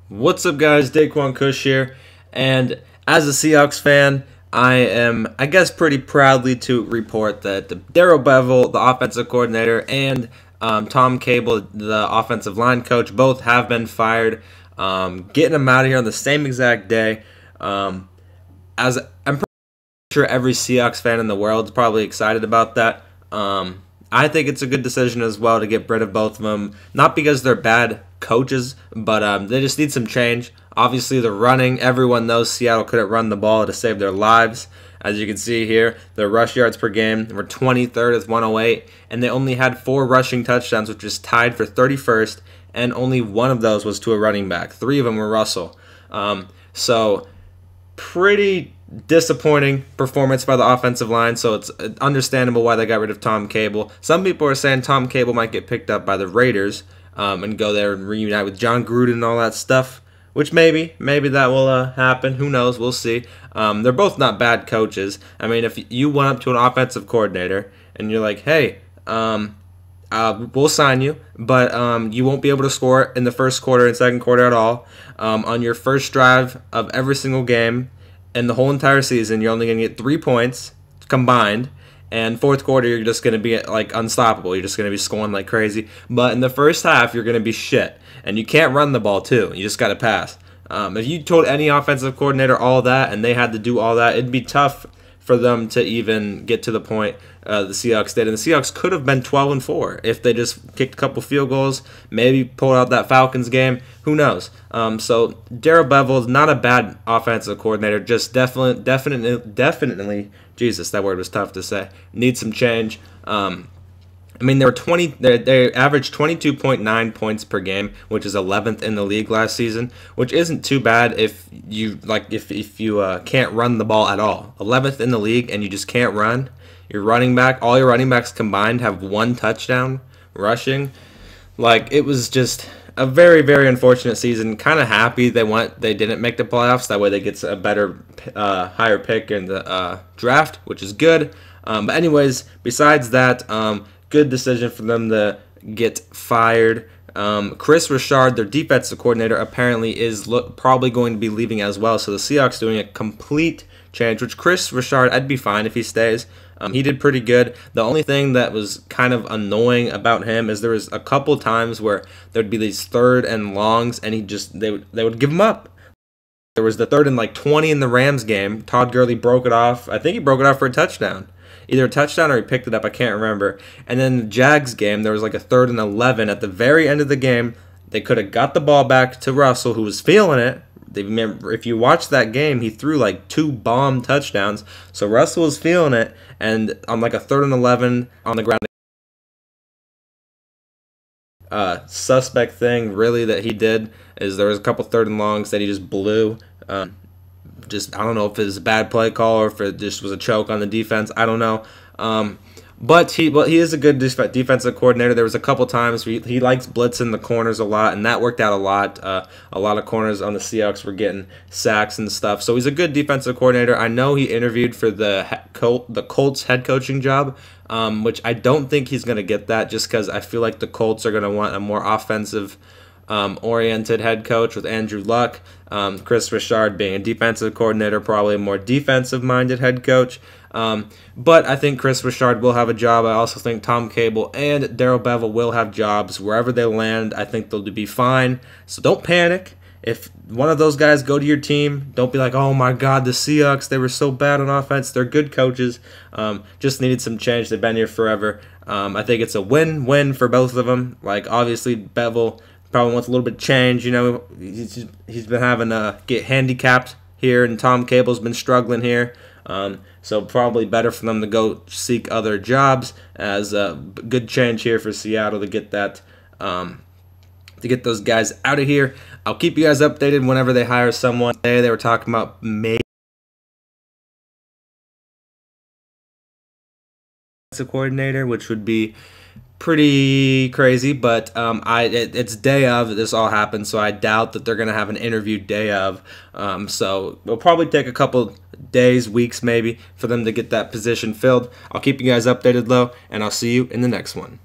What's up, guys? Daquan Kush here, and as a Seahawks fan, I am, I guess, pretty proudly to report that Darrell Bevell, the offensive coordinator, and Tom Cable, the offensive line coach, both have been fired. Getting them out of here on the same exact day. As I'm pretty sure every Seahawks fan in the world is probably excited about that. I think it's a good decision as well to get rid of both of them. Not because they're bad coaches, but they just need some change. Obviously, the running, everyone knows Seattle couldn't run the ball to save their lives. As you can see here, their rush yards per game were 23rd with 108, and they only had 4 rushing touchdowns, which is tied for 31st, and only one of those was to a running back. 3 of them were Russell. So pretty disappointing performance by the offensive line, so it's understandable why they got rid of Tom Cable. Some people are saying Tom Cable might get picked up by the Raiders and go there and reunite with John Gruden and all that stuff, which maybe that will happen. Who knows? We'll see. They're both not bad coaches. I mean, if you went up to an offensive coordinator and you're like, hey, we'll sign you, but you won't be able to score in the first quarter and second quarter at all. On your first drive of every single game and the whole entire season, you're only going to get 3 points combined. And fourth quarter, you're just going to be like unstoppable. You're just going to be scoring like crazy. But in the first half, you're going to be shit. And you can't run the ball, too. You just got to pass. If you told any offensive coordinator all that and they had to do all that, it'd be tough for them to even get to the point the Seahawks did. And the Seahawks could have been 12-4 if they just kicked a couple field goals, maybe pulled out that Falcons game. Who knows? So Darrell Bevell is not a bad offensive coordinator. Just definitely, Jesus, that word was tough to say. Needs some change. I mean, they averaged 22.9 points per game, which is 11th in the league last season, which isn't too bad if you can't run the ball at all. 11th in the league and you just can't run. All your running backs combined have 1 touchdown rushing. Like, it was just a very, very unfortunate season. Kind of happy they didn't make the playoffs. That way they get a better, higher pick in the draft, which is good. But anyways, besides that, good decision for them to get fired. Chris Richard, their defensive coordinator, apparently is probably going to be leaving as well. So the Seahawks doing a complete change, which Chris Richard, I'd be fine if he stays. He did pretty good. The only thing that was kind of annoying about him is there was a couple times where there'd be these 3rd and longs, and they would give him up. There was the 3rd and like 20 in the Rams game. Todd Gurley broke it off. I think he broke it off for a touchdown. Either a touchdown or he picked it up. I can't remember. And then the Jags game, there was like a 3rd and 11 at the very end of the game. They could have got the ball back to Russell, who was feeling it. If you watch that game, he threw like 2 bomb touchdowns. So Russell was feeling it, and on like a 3rd and 11 on the ground, suspect thing really that he did is there was a couple 3rd and longs that he just blew. I don't know if it was a bad play call or if it just was a choke on the defense. I don't know. But he is a good defensive coordinator. There was a couple times where he likes blitzing the corners a lot, and that worked out a lot. A lot of corners on the Seahawks were getting sacks and stuff. So he's a good defensive coordinator. I know he interviewed for the Colts head coaching job, which I don't think he's going to get that just because I feel like the Colts are going to want a more offensive oriented head coach with Andrew Luck. Chris Richard being a defensive coordinator, probably a more defensive-minded head coach. But I think Chris Richard will have a job. I also think Tom Cable and Darrell Bevell will have jobs. Wherever they land, I think they'll be fine. So don't panic. If one of those guys go to your team, don't be like, oh my God, the Seahawks, they were so bad on offense. They're good coaches. Just needed some change. They've been here forever. I think it's a win-win for both of them. Like, obviously, Bevell probably wants a little bit of change. You know, he's been having to get handicapped here, and Tom Cable's been struggling here. So probably better for them to go seek other jobs as a good change here for Seattle to get that to get those guys out of here. I'll keep you guys updated whenever they hire someone. Today they were talking about maybe a coordinator, which would be pretty crazy, but it's day of this all happened, so I doubt that they're going to have an interview day of. So it'll probably take a couple days, weeks maybe, for them to get that position filled. I'll keep you guys updated, though, and I'll see you in the next one.